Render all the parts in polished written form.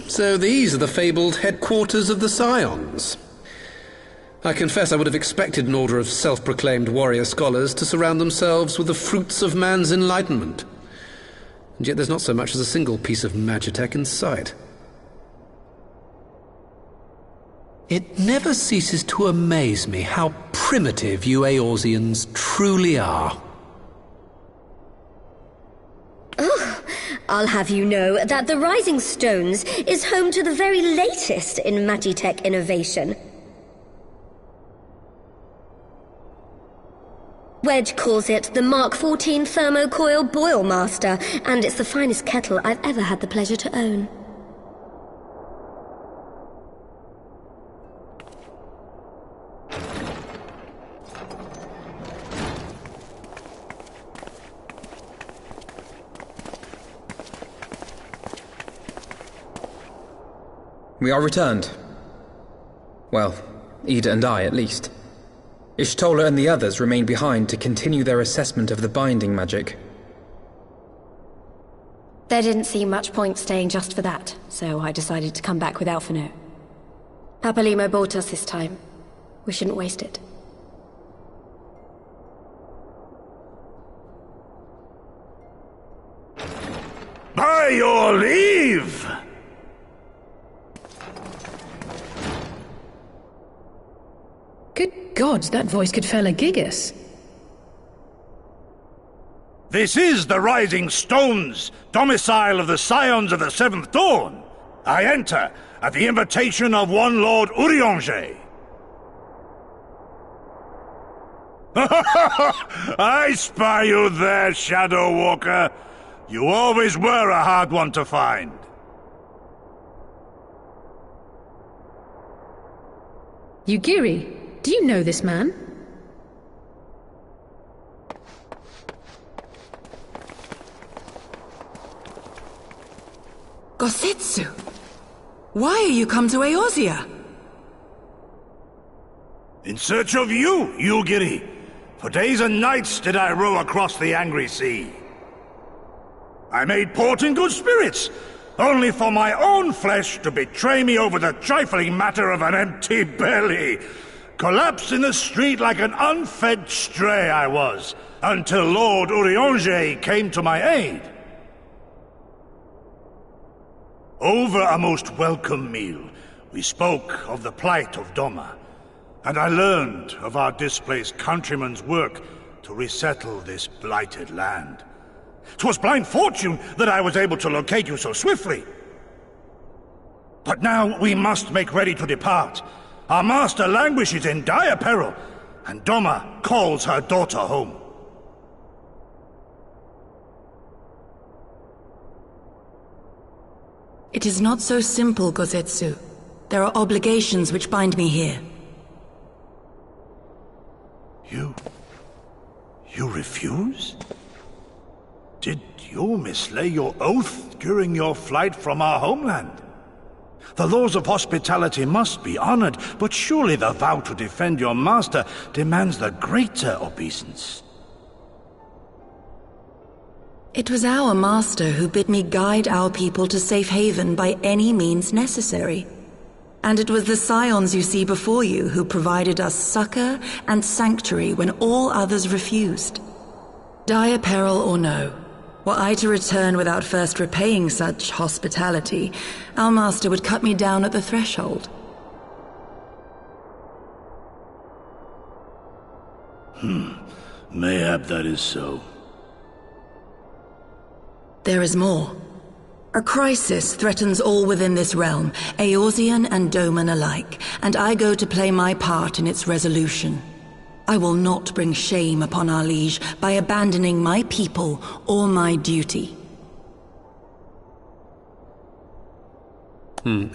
So these are the fabled headquarters of the Scions. I confess I would have expected an order of self-proclaimed warrior scholars to surround themselves with the fruits of man's enlightenment. And yet there's not so much as a single piece of magitech in sight. It never ceases to amaze me how primitive you Eorzeans truly are. Oh, I'll have you know that the Rising Stones is home to the very latest in magitech innovation. Wedge calls it the Mark 14 Thermocoil Boil Master, and it's the finest kettle I've ever had the pleasure to own. We are returned. Well, Ida and I, at least. Ishtola and the others remained behind to continue their assessment of the binding magic. There didn't seem much point staying just for that, so I decided to come back with Alphino. Papalimo bought us this time. We shouldn't waste it. By your leave! Good God, that voice could fell a gigas. This is the Rising Stones, domicile of the Scions of the Seventh Dawn. I enter at the invitation of one Lord Urianger. I spy you there, Shadow Walker. You always were a hard one to find. Yugiri, do you know this man? Gosetsu! Why are you come to Eorzea? In search of you, Yugiri. For days and nights did I row across the angry sea. I made port in good spirits, only for my own flesh to betray me over the trifling matter of an empty belly. Collapsed in the street like an unfed stray I was, until Lord Urianger came to my aid. Over a most welcome meal, we spoke of the plight of Doma, and I learned of our displaced countrymen's work to resettle this blighted land. 'Twas blind fortune that I was able to locate you so swiftly. But now we must make ready to depart. Our master languishes in dire peril, and Doma calls her daughter home. It is not so simple, Gosetsu. There are obligations which bind me here. You refuse? Did you mislay your oath during your flight from our homeland? The laws of hospitality must be honored, but surely the vow to defend your master demands the greater obeisance. It was our master who bid me guide our people to safe haven by any means necessary. And it was the Scions you see before you who provided us succor and sanctuary when all others refused. Dire peril or no, were I to return without first repaying such hospitality, our master would cut me down at the threshold. Mayhap that is so. There is more. A crisis threatens all within this realm, Eorzean and Doman alike, and I go to play my part in its resolution. I will not bring shame upon our liege by abandoning my people or my duty.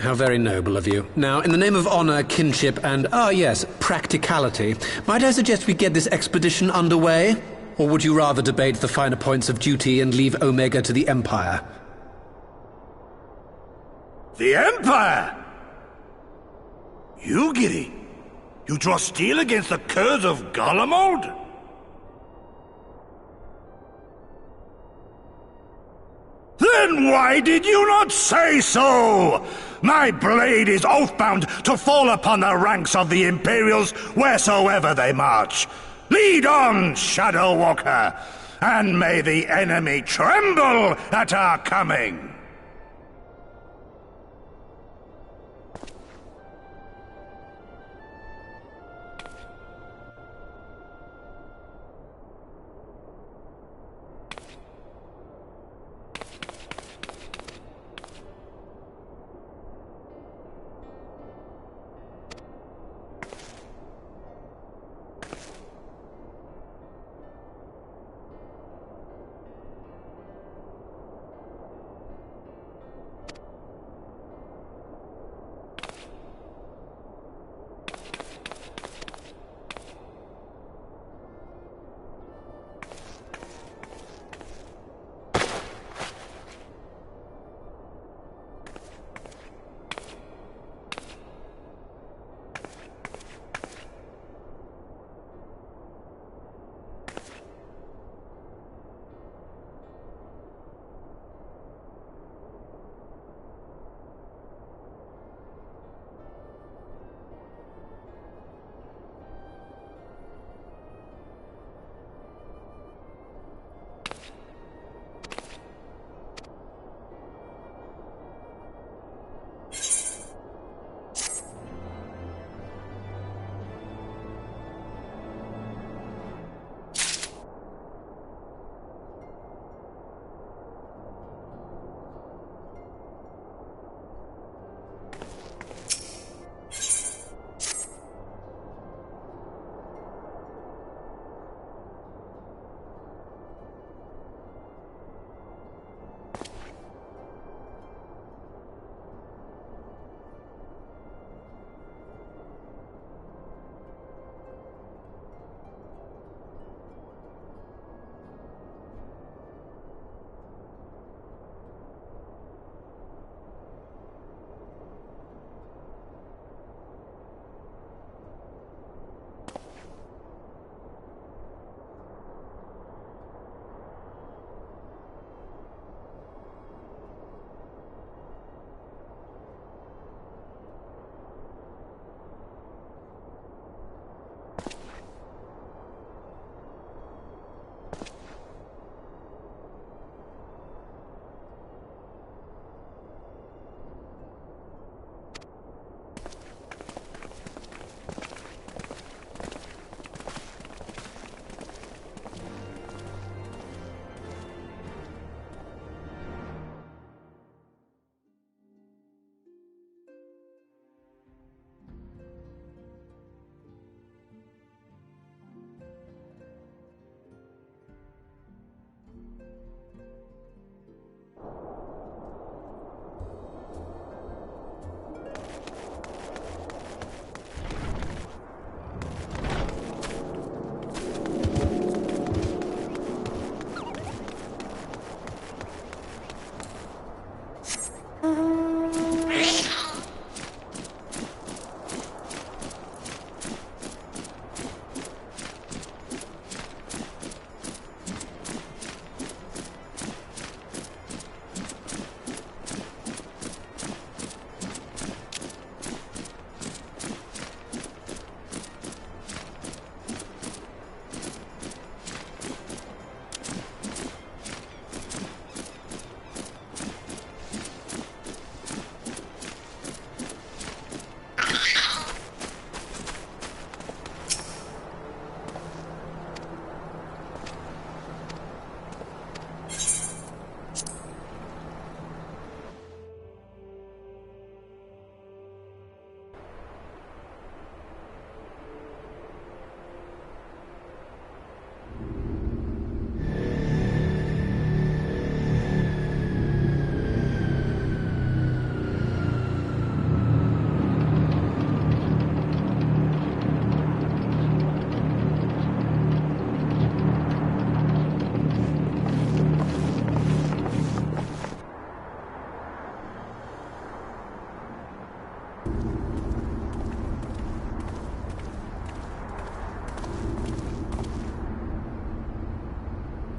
How very noble of you. Now, in the name of honor, kinship, and, yes, practicality, might I suggest we get this expedition underway? Or would you rather debate the finer points of duty and leave Omega to the Empire? The Empire? Yugiri, you draw steel against the curs of Garlemald? Then Then why did you not say so? My blade is oath-bound to fall upon the ranks of the Imperials wheresoever they march. Lead on, Shadow Walker, and may the enemy tremble at our coming.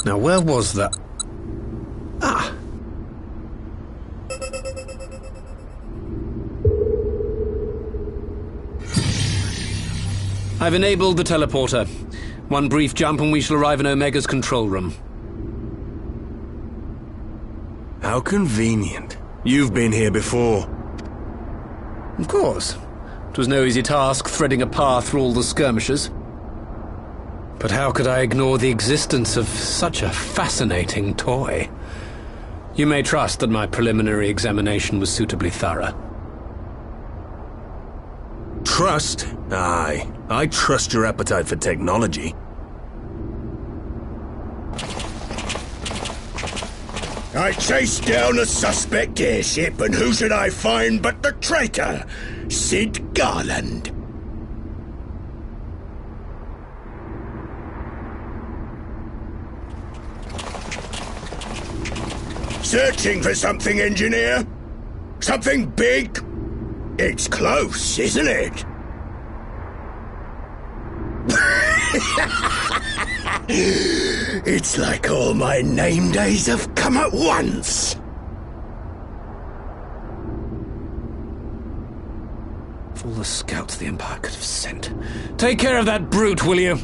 Now, where was that? Ah! I've enabled the teleporter. One brief jump and we shall arrive in Omega's control room. How convenient. You've been here before. Of course. It was no easy task threading a path through all the skirmishes. But how could I ignore the existence of such a fascinating toy? You may trust that my preliminary examination was suitably thorough. Trust? Aye. I trust your appetite for technology. I chased down a suspect airship, and who should I find but the traitor, Sid Garland. Searching for something, engineer? Something big? It's close, isn't it? It's like all my name days have come at once. Of all the scouts the Empire could have sent. Take care of that brute, will you?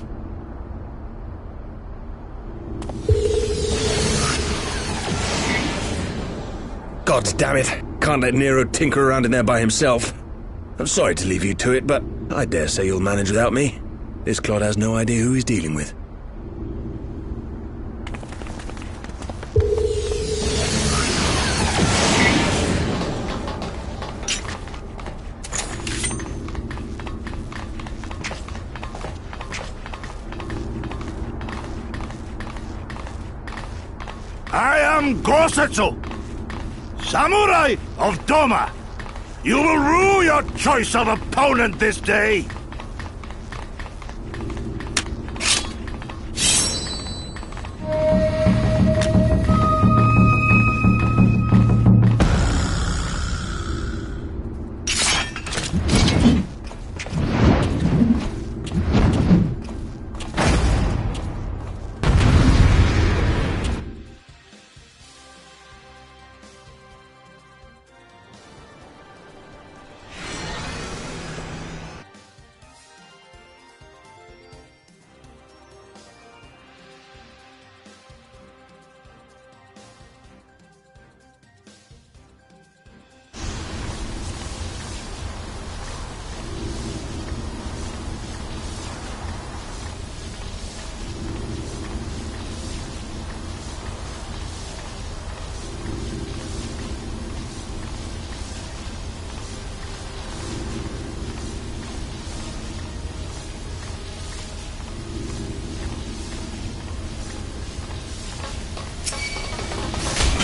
God damn it. Can't let Nero tinker around in there by himself. I'm sorry to leave you to it, but I dare say you'll manage without me. This clod has no idea who he's dealing with. I am Gosetsu, Samurai of Doma. You will rue your choice of opponent this day.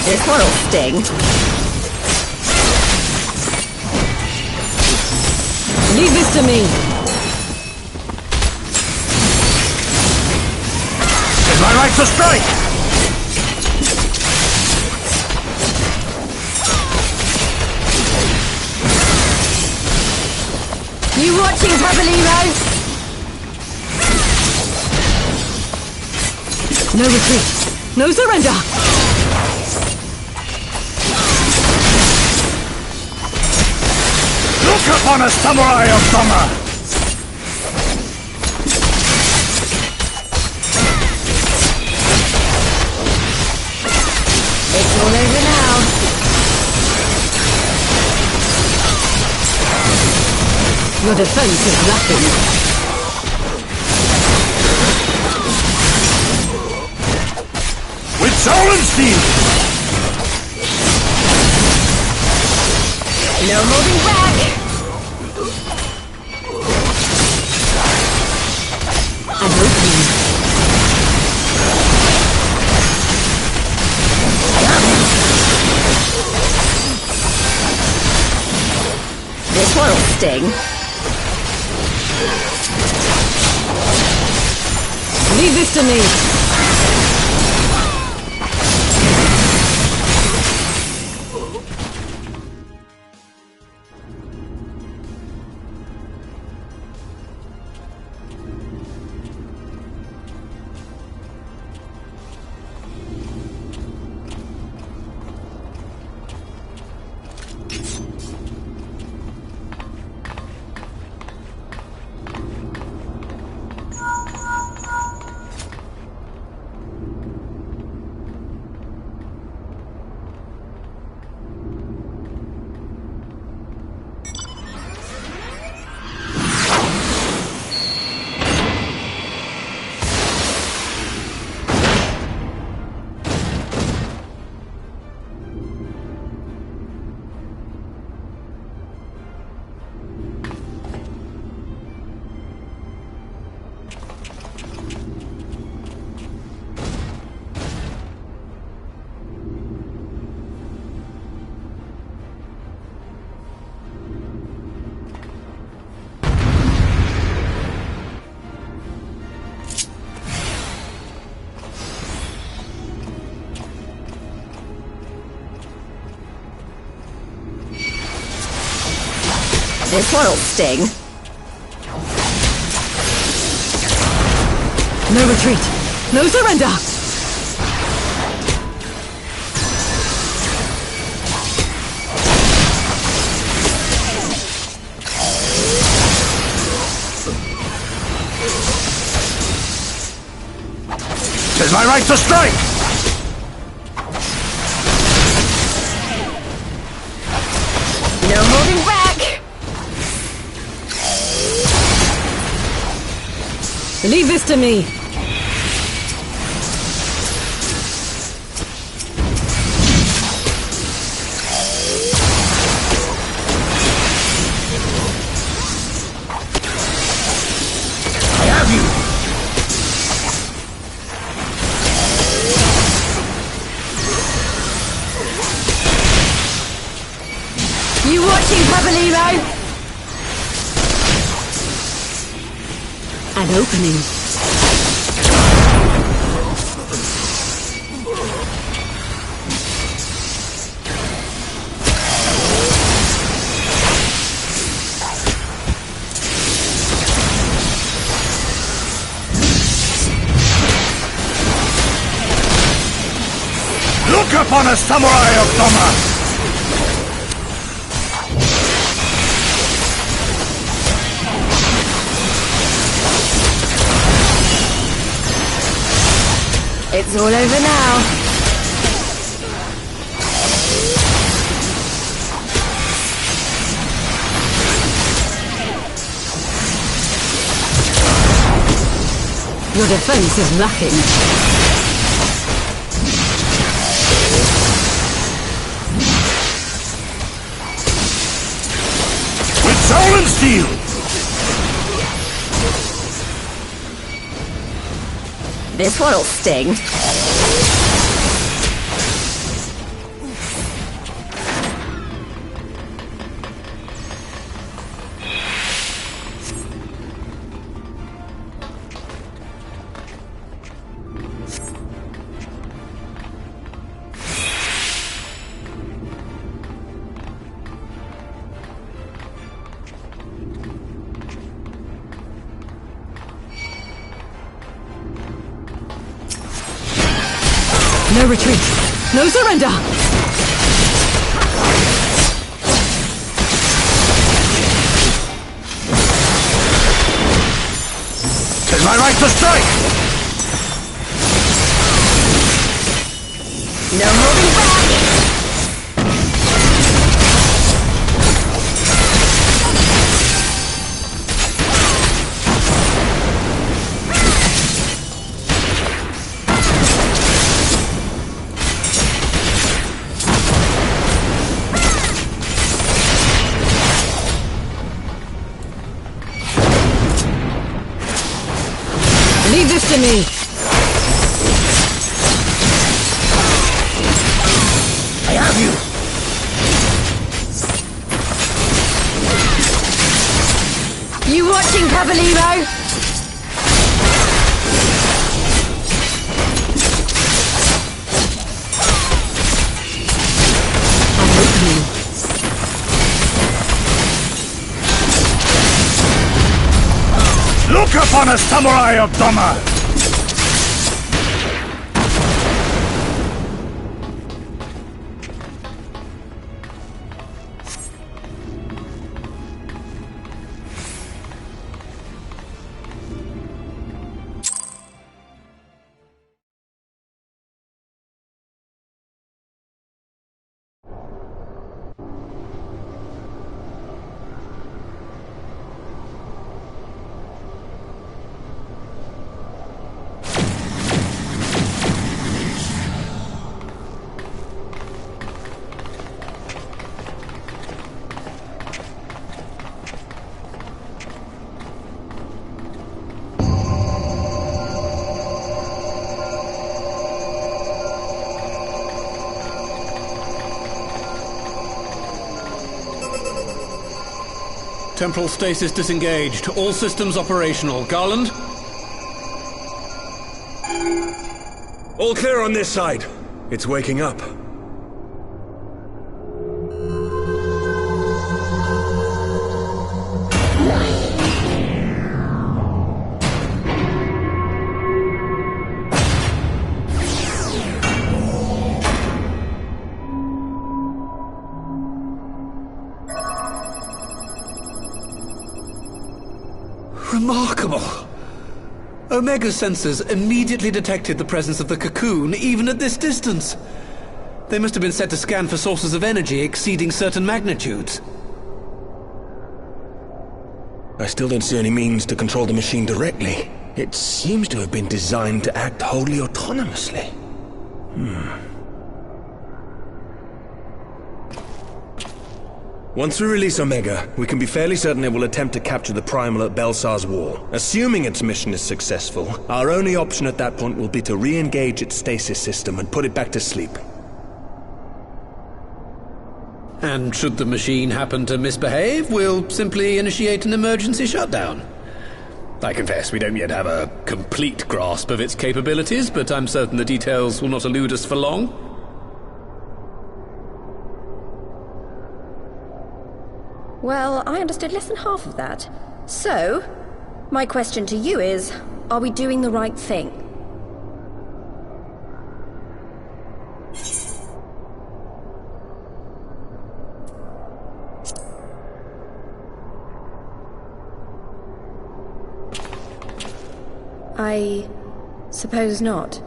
This one'll sting. Leave this to me. It's my right to strike! You watching, Papolino? No retreat. No surrender. Look upon a samurai of Doma! It's all over now. Your defense is lacking. With soul and steel! No holding back! I'm opening. This one'll sting. Leave this to me. This one'll sting. No retreat! No surrender! Tis my right to strike! No holding back! Leave this to me! I have you! You watching, Pabalimo? An opening. Look upon a samurai of Doma! It's all over now. Your defense is lacking. With soul and steel! This one'll sting. No retreat! No surrender! Tis my right to strike! No holding back! Leave this to me! I have you! You watching, Pabalimo? An opening. Look upon a samurai of Doma! Temporal stasis disengaged. All systems operational. Garland? All clear on this side. It's waking up. Remarkable. Omega's sensors immediately detected the presence of the cocoon, even at this distance. They must have been set to scan for sources of energy exceeding certain magnitudes. I still don't see any means to control the machine directly. It seems to have been designed to act wholly autonomously. Once we release Omega, we can be fairly certain it will attempt to capture the Primal at Belsar's wall. Assuming its mission is successful, our only option at that point will be to re-engage its stasis system and put it back to sleep. And should the machine happen to misbehave, we'll simply initiate an emergency shutdown. I confess we don't yet have a complete grasp of its capabilities, but I'm certain the details will not elude us for long. Well, I understood less than half of that. So, my question to you is, are we doing the right thing? I suppose not.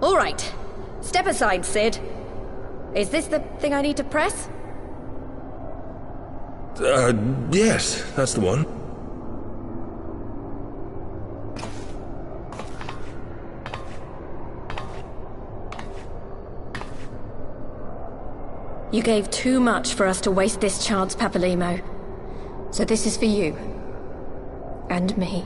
All right. Step aside, Sid. Is this the thing I need to press? Yes, that's the one. You gave too much for us to waste this chance, Papalimo. So this is for you. And me.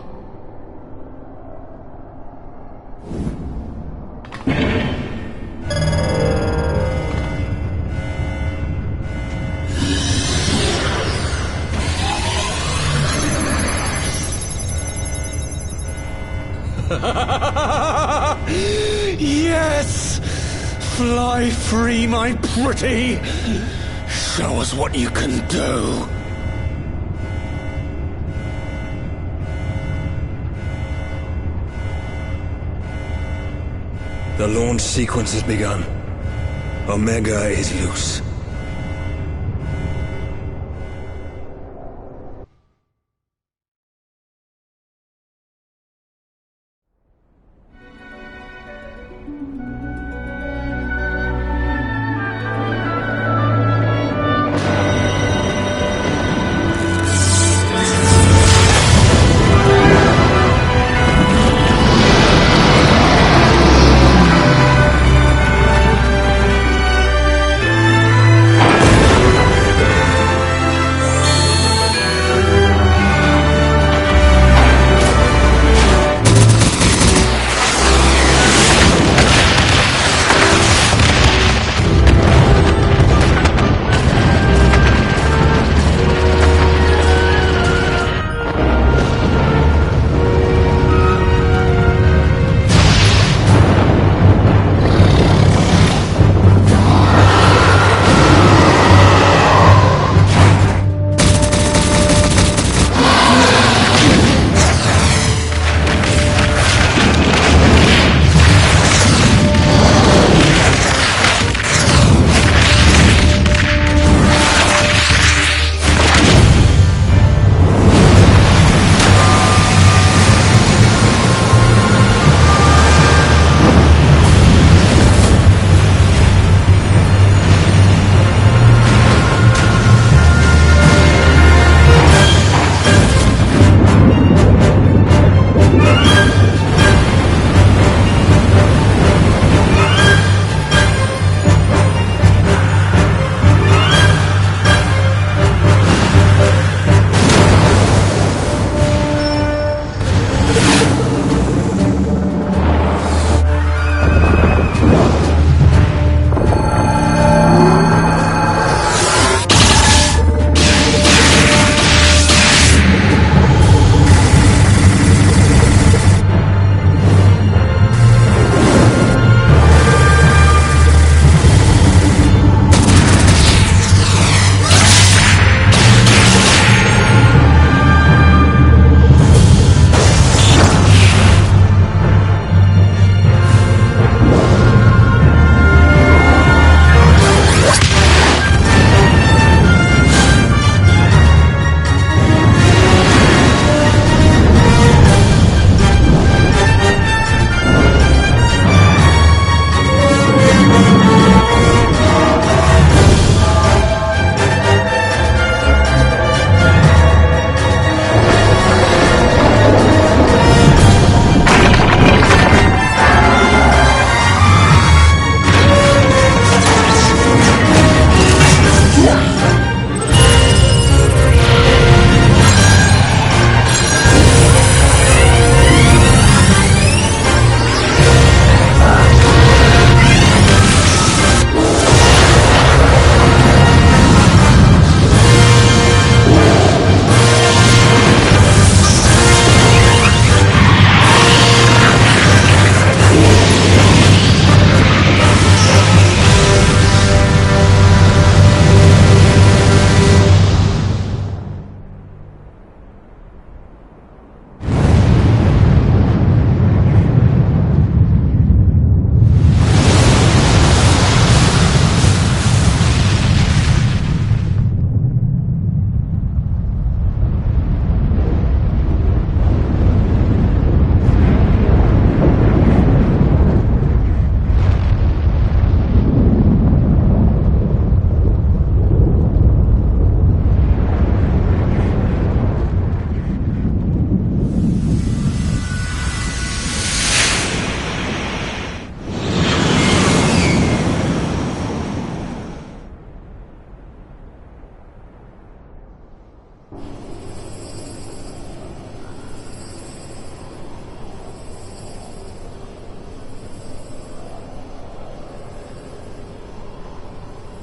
Yes! Fly free, my pretty! Show us what you can do! The launch sequence has begun. Omega is loose.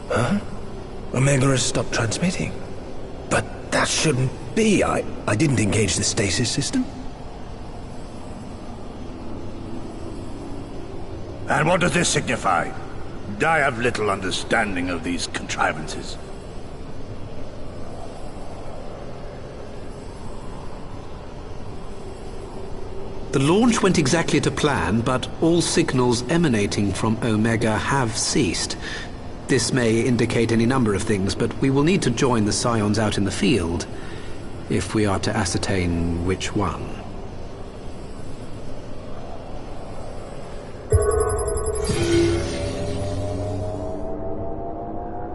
Huh? Omega has stopped transmitting. But that shouldn't be. I didn't engage the stasis system. And what does this signify? I have little understanding of these contrivances. The launch went exactly to plan, but all signals emanating from Omega have ceased. This may indicate any number of things, but we will need to join the Scions out in the field if we are to ascertain which one.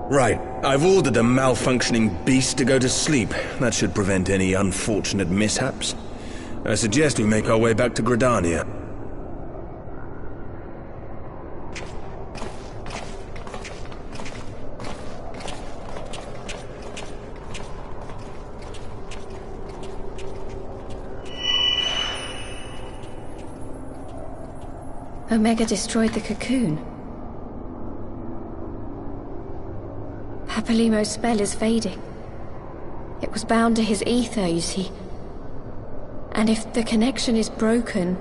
Right. I've ordered a malfunctioning beast to go to sleep. That should prevent any unfortunate mishaps. I suggest we make our way back to Gridania. Omega destroyed the cocoon. Papalymo's spell is fading. It was bound to his ether, you see. And if the connection is broken...